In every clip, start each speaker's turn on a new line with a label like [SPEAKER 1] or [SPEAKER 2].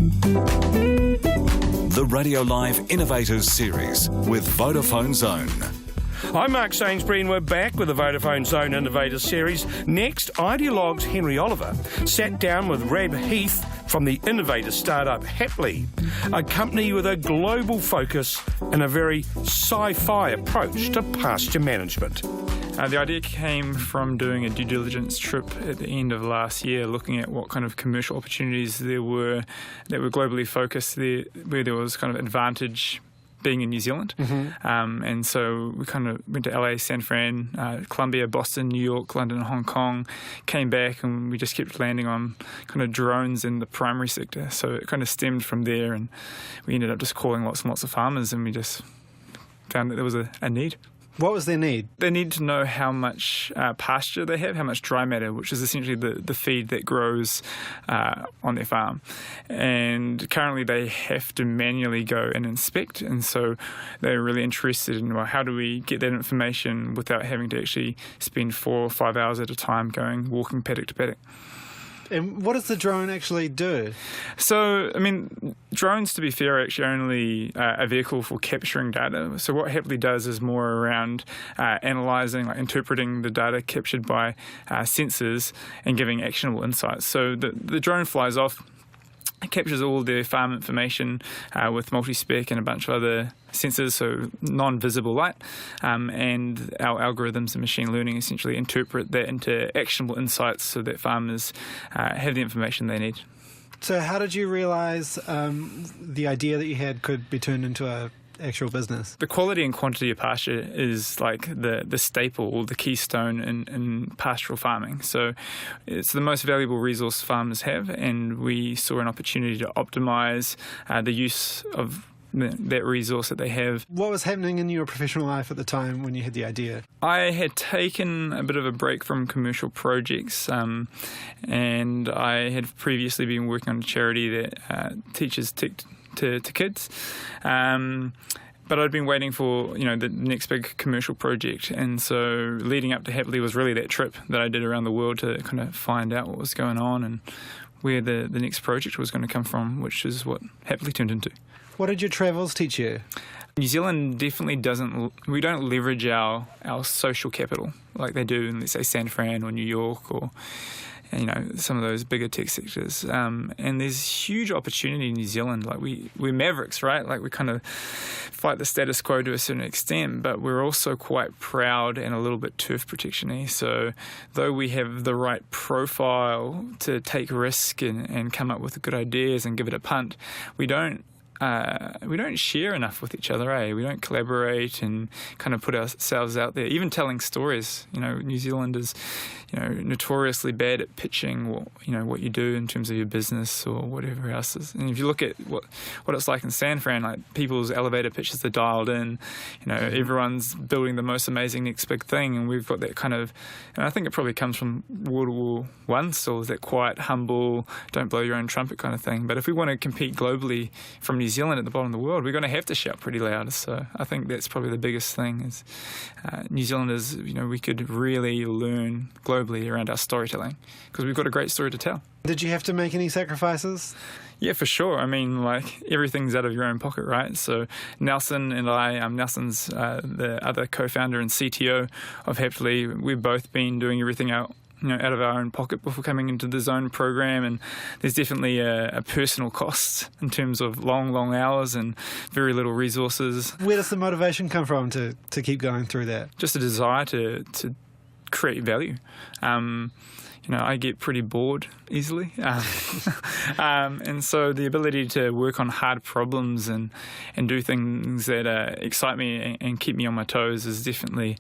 [SPEAKER 1] The RadioLIVE Innovator Series with Vodafone Zone.
[SPEAKER 2] I'm Mark Sainsbury and we're back with the Vodafone Zone Innovator Series. Next, RadioLIVE's Henry Oliver sat down with Rab Heath from the innovator startup Haptly, a company with a global focus and a very sci-fi approach to pasture management.
[SPEAKER 3] The idea came from doing a due diligence trip at the end of last year, looking at what kind of commercial opportunities there were that were globally focused, where there was kind of advantage being in New Zealand. And so we kind of went to LA, San Fran, Colombia, Boston, New York, London, Hong Kong, came back, and we just kept landing on kind of drones in the primary sector. So it kind of stemmed from there, and we ended up just calling lots and lots of farmers, and we just found that there was a need.
[SPEAKER 4] What was their need?
[SPEAKER 3] They need to know how much pasture they have, how much dry matter, which is essentially the feed that grows on their farm. And currently they have to manually go and inspect, and so they're really interested in, well, how do we get that information without having to actually spend 4 or 5 hours at a time walking paddock to paddock.
[SPEAKER 4] And what does the drone actually do?
[SPEAKER 3] So, I mean, drones, to be fair, are actually only a vehicle for capturing data. So what Haptly does is more around analysing, like interpreting the data captured by sensors and giving actionable insights. So the drone flies off. It captures all their farm information with multi-spec and a bunch of other sensors, so non-visible light, and our algorithms and machine learning essentially interpret that into actionable insights so that farmers have the information they need.
[SPEAKER 4] So how did you realise the idea that you had could be turned into a actual business?
[SPEAKER 3] The quality and quantity of pasture is like the staple or the keystone in pastoral farming. So it's the most valuable resource farmers have, and we saw an opportunity to optimise the use of that resource that they have.
[SPEAKER 4] What was happening in your professional life at the time when you had the idea?
[SPEAKER 3] I had taken a bit of a break from commercial projects, and I had previously been working on a charity that teaches tech to kids. But I'd been waiting for, the next big commercial project. And so leading up to Haptly was really that trip that I did around the world to kind of find out what was going on and where the next project was going to come from, which is what Haptly turned into.
[SPEAKER 4] What did your travels teach you?
[SPEAKER 3] New Zealand definitely we don't leverage our social capital like they do in, let's say, San Fran or New York or some of those bigger tech sectors. And there's huge opportunity in New Zealand. Like we're mavericks, right? Like we kind of fight the status quo to a certain extent, but we're also quite proud and a little bit turf protection-y. So though we have the right profile to take risk and come up with good ideas and give it a punt, we don't share enough with each other, eh? We don't collaborate and kind of put ourselves out there. Even telling stories, New Zealand is, notoriously bad at pitching what you do in terms of your business or whatever else is. And if you look at what it's like in San Fran, like people's elevator pitches are dialed in, everyone's building the most amazing next big thing, and we've got that kind of, and I think it probably comes from World War I still, that quiet, humble, don't blow your own trumpet kind of thing. But if we want to compete globally from New Zealand at the bottom of the world, we're going to have to shout pretty loud. So I think that's probably the biggest thing is New Zealanders, we could really learn globally around our storytelling because we've got a great story to tell.
[SPEAKER 4] Did you have to make any sacrifices?
[SPEAKER 3] Yeah, for sure. I mean, everything's out of your own pocket, right? So Nelson and I, Nelson's the other co-founder and CTO of Haptly, we've both been doing everything out of our own pocket before coming into the Zone program, and there's definitely a personal cost in terms of long hours and very little resources.
[SPEAKER 4] Where does the motivation come from to keep going through that?
[SPEAKER 3] Just a desire to create value. I get pretty bored easily. And so the ability to work on hard problems and do things that excite me and keep me on my toes is definitely,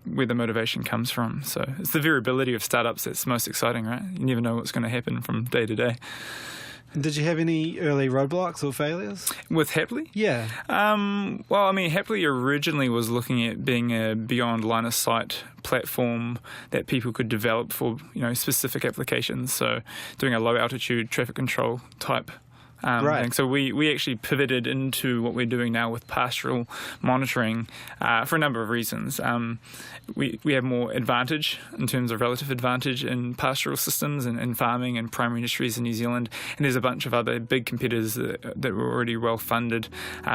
[SPEAKER 3] where the motivation comes from. So it's the variability of startups that's most exciting, right? You never know what's going to happen from day to day.
[SPEAKER 4] Did you have any early roadblocks or failures?
[SPEAKER 3] With Haptly?
[SPEAKER 4] Yeah.
[SPEAKER 3] Haptly originally was looking at being a beyond line of sight platform that people could develop for, specific applications. So doing a low altitude traffic control type
[SPEAKER 4] Right.
[SPEAKER 3] thing. So we actually pivoted into what we're doing now with pastoral monitoring for a number of reasons. We have more advantage in terms of relative advantage in pastoral systems and farming and primary industries in New Zealand, and there's a bunch of other big competitors that were already well funded.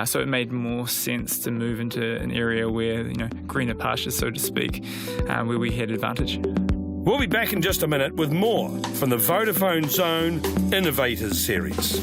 [SPEAKER 3] So it made more sense to move into an area where, greener pastures, so to speak, where we had advantage.
[SPEAKER 2] We'll be back in just a minute with more from the Vodafone Zone Innovators Series.